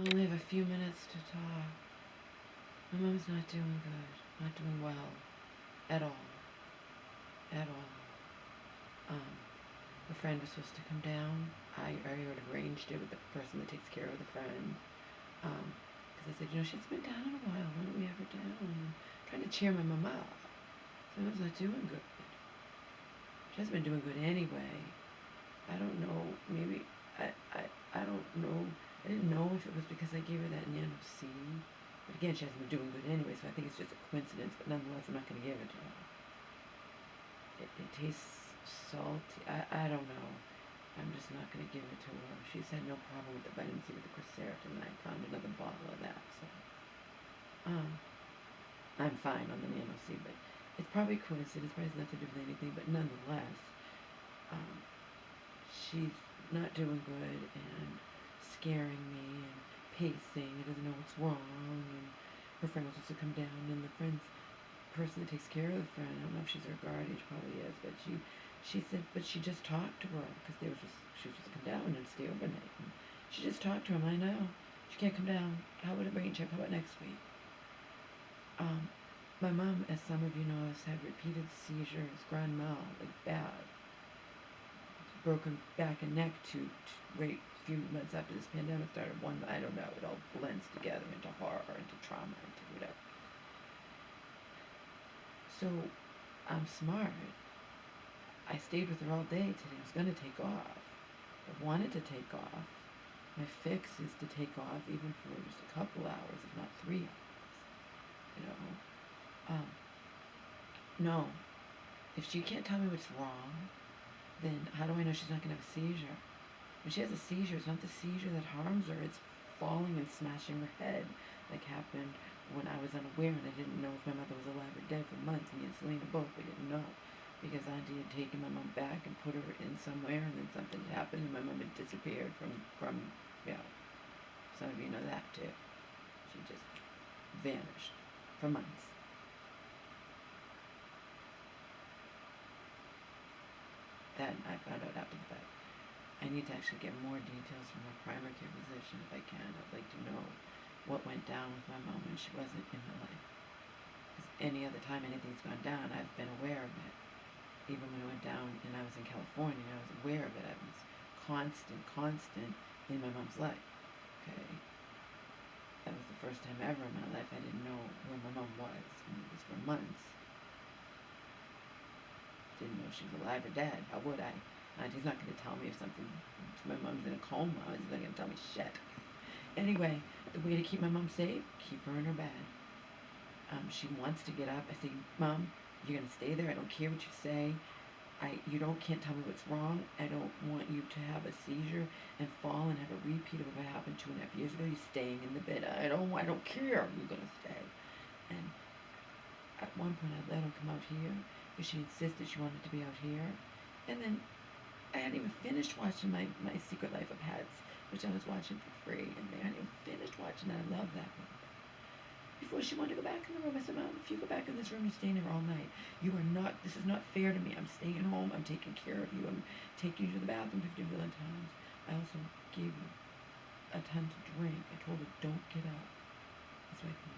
I only have a few minutes to talk. My mom's not doing good. Not doing well. At all. At all. A friend was supposed to come down. I already arranged it with the person that takes care of the friend. Because I said, she hasn't been down in a while. Why don't we have her down? And trying to cheer my mom up. So mom's not doing good. She hasn't been doing good anyway. I don't know. Maybe I don't know. I didn't know if it was because I gave her that NanoC. But again, she hasn't been doing good anyway, so I think it's just a coincidence. But nonetheless, I'm not going to give it to her. It tastes salty. I don't know. I'm just not going to give it to her. She's had no problem with the vitamin C with the Croceratin, and I found another bottle of that. So, I'm fine on the NanoC, but it's probably coincidence. It probably has nothing to do with anything. But nonetheless, she's not doing good and scaring me and pacing. She doesn't know what's wrong. And her friend was supposed to come down, and the person that takes care of the friend, I don't know if she's her guardian, she probably is, but she said, but she just talked to her because she was supposed to come down and stay overnight. And she just talked to him. I know she can't come down. How about a brain check? How about next week? My mom, as some of you know, has had repeated seizures, grand mal, like bad, broken back and neck to right a few months after this pandemic started. I don't know, it all blends together into horror, into trauma, into whatever. So I'm smart. I stayed with her all day today. I was going to take off. I wanted to take off. My fix is to take off even for just a couple hours, if not 3 hours. No. If she can't tell me what's wrong, then how do I know she's not going to have a seizure? When she has a seizure, it's not the seizure that harms her. It's falling and smashing her head, like happened when I was unaware and I didn't know if my mother was alive or dead for months. Me and Selena both, we didn't know. Because Auntie had taken my mom back and put her in somewhere, and then something had happened, and my mom had disappeared from some of you know that too. She just vanished for months. That I found out after the fact. I need to actually get more details from a primary care physician if I can. I'd like to know what went down with my mom when she wasn't in my life. Because any other time anything's gone down, I've been aware of it. Even when it went down and I was in California, I was aware of it. I was constant in my mom's life. Okay? That was the first time ever in my life I didn't know where my mom was. And it was for months. Didn't know if she was alive or dead. How would I? Auntie's not going to tell me if my mom's in a coma. She's not going to tell me shit. Anyway, the way to keep my mom safe, keep her in her bed. She wants to get up. I say, Mom, you're going to stay there. I don't care what you say. You can't tell me what's wrong. I don't want you to have a seizure and fall and have a repeat of what happened 2.5 years ago. You're staying in the bed. I don't care. You're going to stay. And at one point I let her come out here because she insisted she wanted to be out here. And then I hadn't even finished watching my Secret Life of Pets, which I was watching for free. And I hadn't even finished watching that. I love that one. Before she wanted to go back in the room, I said, Mom, if you go back in this room, you're staying here all night. This is not fair to me. I'm staying home. I'm taking care of you. I'm taking you to the bathroom 50 million times. I also gave you a ton to drink. I told her, don't get up. So I can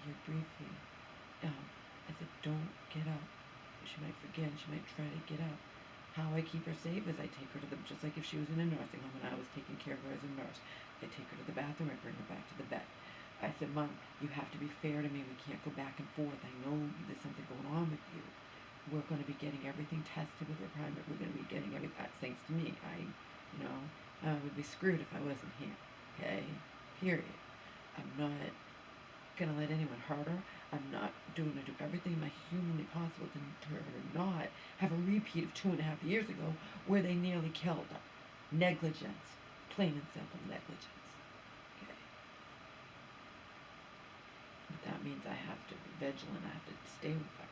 hear briefly. I said, don't get up. She might forget. She might try to get up. How I keep her safe is I take her just like if she was in a nursing home and I was taking care of her as a nurse. I take her to the bathroom. I bring her back to the bed. I said, Mom, you have to be fair to me. We can't go back and forth. I know there's something going on with you. We're going to be getting everything tested with her primary. We're going to be getting everything, thanks to me. I would be screwed if I wasn't here. Okay? Period. I'm not going to let anyone hurt her. I'm not going to do everything my humanly possible to her to not have a repeat of 2.5 years ago where they nearly killed her. Negligence. Plain and simple negligence. That means I have to be vigilant. I have to stay with her.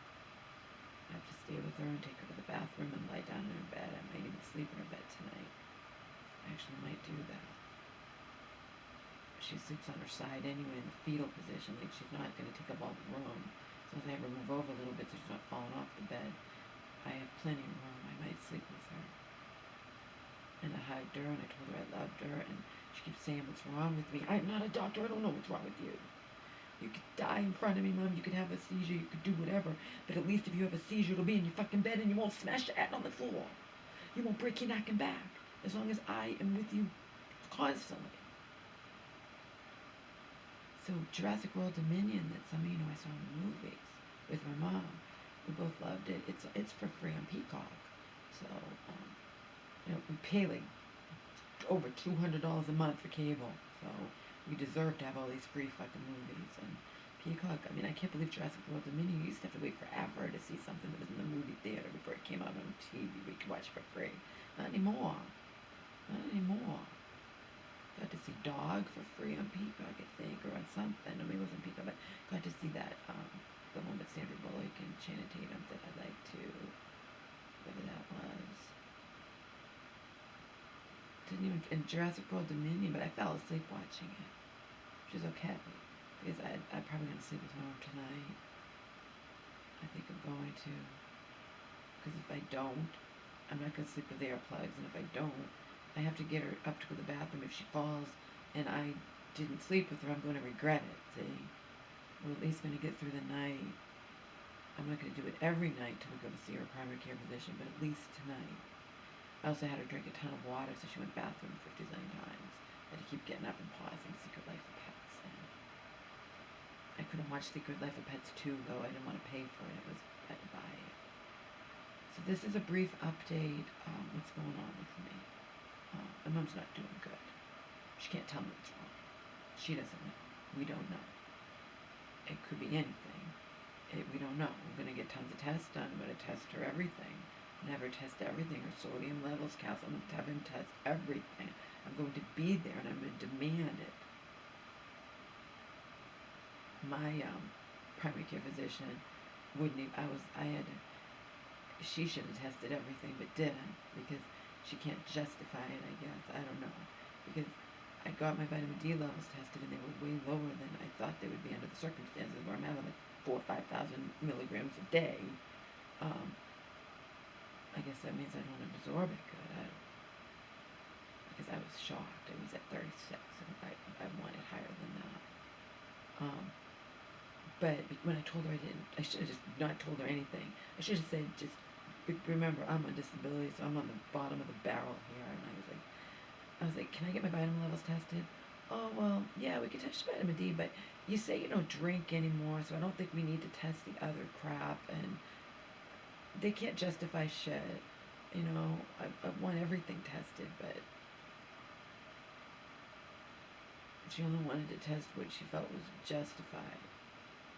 I have to stay with her and take her to the bathroom and lie down in her bed. I might even sleep in her bed tonight. I actually might do that. She sleeps on her side anyway in the fetal position, like she's not going to take up all the room. So as I have her move over a little bit so she's not falling off the bed, I have plenty of room. I might sleep with her. And I hugged her and I told her I loved her and She keeps saying, what's wrong with me? I'm not a doctor. I don't know what's wrong with you. You could die in front of me, Mom. You could have a seizure. You could do whatever. But at least if you have a seizure, it'll be in your fucking bed and you won't smash your head on the floor. You won't break your neck and back. As long as I am with you constantly. So Jurassic World Dominion, that some of you know I saw in the movies with my mom. We both loved it. It's for free on Peacock. So, we pay like over $200 a month for cable. So we deserve to have all these free fucking movies. And Peacock, I mean, I can't believe Jurassic World Dominion. You used to have to wait forever to see something that was in the movie theater before it came out on TV. We could watch for free. Not anymore. Not anymore. Got to see Dog for free on Peacock, I think, or on something. No, maybe it was on Peacock, but got to see that, the one with Sandra Bullock and Channing Tatum that I liked too. Whatever that was. Didn't even, in Jurassic World Dominion, but I fell asleep watching it. Which is okay, because I'm probably going to sleep with my mom tonight. I think I'm going to. Because if I don't, I'm not going to sleep with earplugs, and if I don't, I have to get her up to go to the bathroom. If she falls and I didn't sleep with her, I'm going to regret it, see? We're at least going to get through the night. I'm not going to do it every night till we go to see her primary care physician, but at least tonight. I also had her drink a ton of water, so she went to the bathroom 50 zillion times. I had to keep getting up and pausing Secret Life of Pets. And I couldn't watch Secret Life of Pets 2, though. I didn't want to pay for it. I had to buy it. So this is a brief update what's going on with me. My mom's not doing good. She can't tell me what's wrong. She doesn't know. We don't know. It could be anything. We don't know. We're going to get tons of tests done. I'm going to test her everything. Never test everything. Her sodium levels, calcium, have him test everything. I'm going to be there and I'm going to demand it. My primary care physician wouldn't even, she should have tested everything but didn't, because she can't justify it, I guess. I don't know. Because I got my vitamin D levels tested and they were way lower than I thought they would be under the circumstances where I'm having like 4,000 or 5,000 milligrams a day. I guess that means I don't absorb it good. Because I was shocked. It was at 36 and I wanted higher than that. But when I told her I should have just not told her anything. I should have said, just remember, I'm on disability, so I'm on the bottom of the barrel here. And I was like, can I get my vitamin levels tested? Oh, well, yeah, we could test your vitamin D, but you say you don't drink anymore, so I don't think we need to test the other crap. And they can't justify shit. I want everything tested, but she only wanted to test what she felt was justified.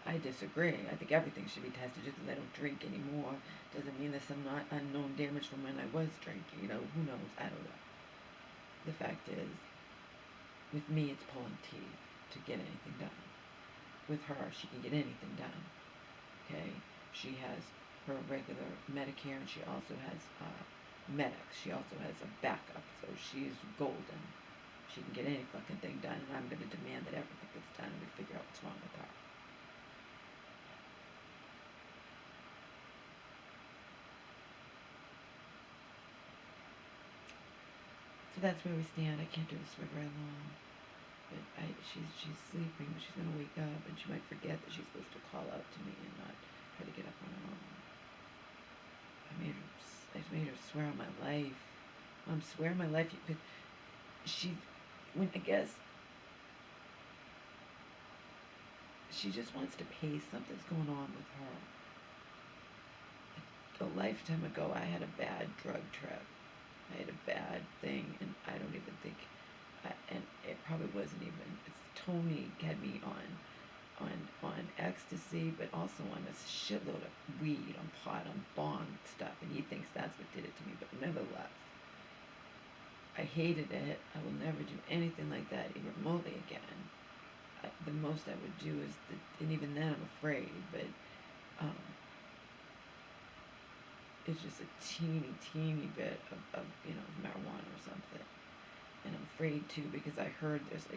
I disagree. I think everything should be tested. Just because I don't drink anymore doesn't mean there's some not unknown damage from when I was drinking. Who knows? I don't know. The fact is, with me, it's pulling teeth to get anything done. With her, she can get anything done. Okay? She has her regular Medicare, and she also has Medix. She also has a backup, so she's golden. She can get any fucking thing done, and I'm going to demand that everything gets done, and we figure out what's wrong with her. So that's where we stand. I can't do this for very long. But she's sleeping, but she's going to wake up, and she might forget that she's supposed to call out to me and not try to get up on her own. I made her swear on my life. Mom, swear on my life. I guess she just wants to pay something's going on with her. A lifetime ago, I had a bad drug trip. I had a bad thing, and I don't even think, and it probably wasn't even, Tony had me on ecstasy, but also on a shitload of weed, on pot, on bong stuff, and he thinks that's what did it to me, but nevertheless, I hated it. I will never do anything like that even remotely again. The most I would do is, and even then I'm afraid, but it's just a teeny bit of marijuana or something. And I'm afraid too, because I heard there's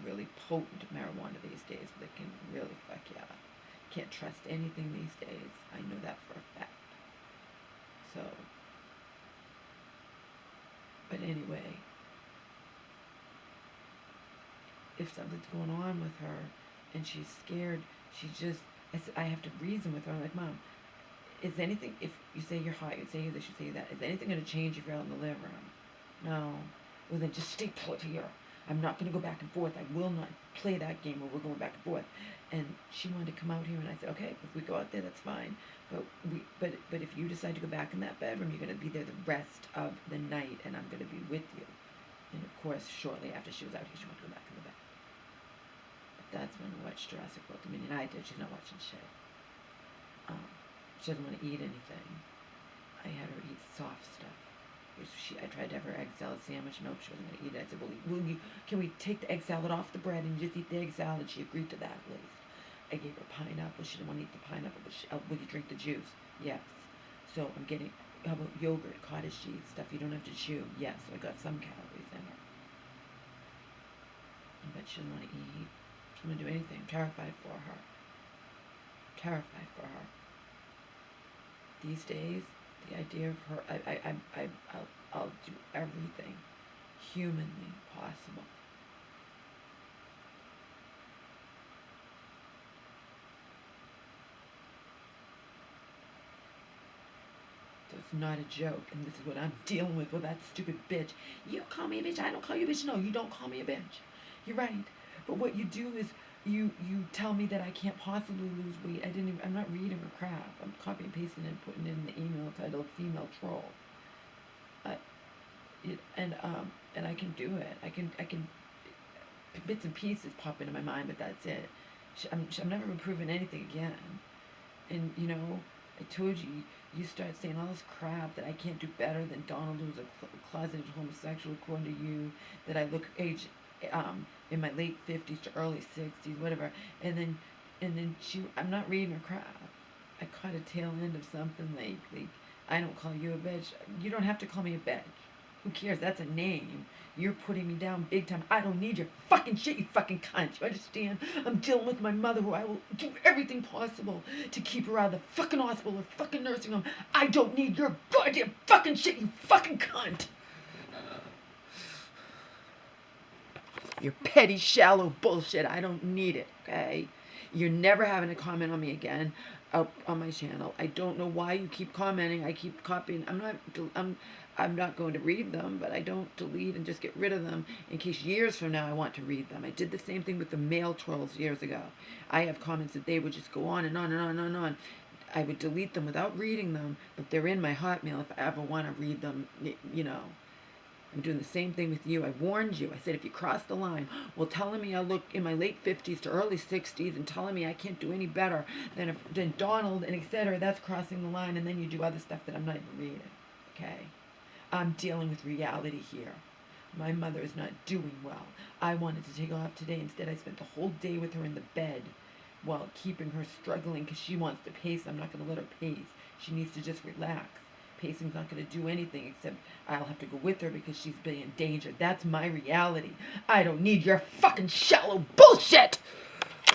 really potent marijuana these days that can really fuck you up. Can't trust anything these days. I know that for a fact. So, but anyway, if something's going on with her and she's scared, I have to reason with her. I'm like, Mom, is anything, if you say you're hot, you say this, you say that, is anything going to change if you're out in the living room? No. Well, then just stay put here. I'm not going to go back and forth. I will not play that game where we're going back and forth. And she wanted to come out here, and I said, okay, if we go out there, that's fine. But if you decide to go back in that bedroom, you're going to be there the rest of the night, and I'm going to be with you. And of course, shortly after she was out here, she wanted to go back in the bed. But that's when we watched Jurassic World Dominion. I did. She's not watching shit. She doesn't want to eat anything. I had her eat soft stuff. I tried to have her egg salad sandwich. Nope, she wasn't going to eat it. I said, can we take the egg salad off the bread and just eat the egg salad? She agreed to that at least. I gave her pineapple. She didn't want to eat the pineapple, but will you drink the juice? Yes. So I'm getting, how about yogurt, cottage cheese, stuff you don't have to chew? Yes. So I got some calories in her. But she doesn't want to eat. She doesn't want to do anything. I'm terrified for her. Terrified for her. These days, the idea of her, I'll do everything humanly possible. So it's not a joke, and this is what I'm dealing with that stupid bitch. You call me a bitch, I don't call you a bitch. No, you don't call me a bitch. You're right. But what you do is you tell me that I can't possibly lose weight. I'm not reading her crap. I'm copying and pasting and putting in the email titled female troll. And I can do it. I can bits and pieces pop into my mind, but that's it. I'm never improving anything again. And I told you, you start saying all this crap that I can't do better than Donald, who's a closeted homosexual, according to you, that I look age in my late 50s to early 60s, whatever. And then I'm not reading her crap. I caught a tail end of something like I don't call you a bitch. You don't have to call me a bitch. Who cares? That's a name. You're putting me down big time. I don't need your fucking shit, you fucking cunt. You understand? I'm dealing with my mother, who I will do everything possible to keep her out of the fucking hospital or fucking nursing home. I don't need your goddamn fucking shit, you fucking cunt. Your petty, shallow bullshit. I don't need it, okay? You're never having a comment on me again up on my channel. I don't know why you keep commenting. I keep copying. I'm not going to read them, but I don't delete and just get rid of them in case years from now I want to read them. I did the same thing with the male trolls years ago. I have comments that they would just go on and on and on and on. I would delete them without reading them, but they're in my Hotmail if I ever want to read them, I'm doing the same thing with you. I warned you. I said, if you cross the line, well, telling me I look in my late 50s to early 60s and telling me I can't do any better than Donald and etc., that's crossing the line, and then you do other stuff that I'm not even reading, okay? I'm dealing with reality here. My mother is not doing well. I wanted to take off today. Instead, I spent the whole day with her in the bed while keeping her struggling because she wants to pace. I'm not going to let her pace. She needs to just relax. Pacing's not going to do anything except I'll have to go with her because she's being endangered. That's my reality. I don't need your fucking shallow bullshit!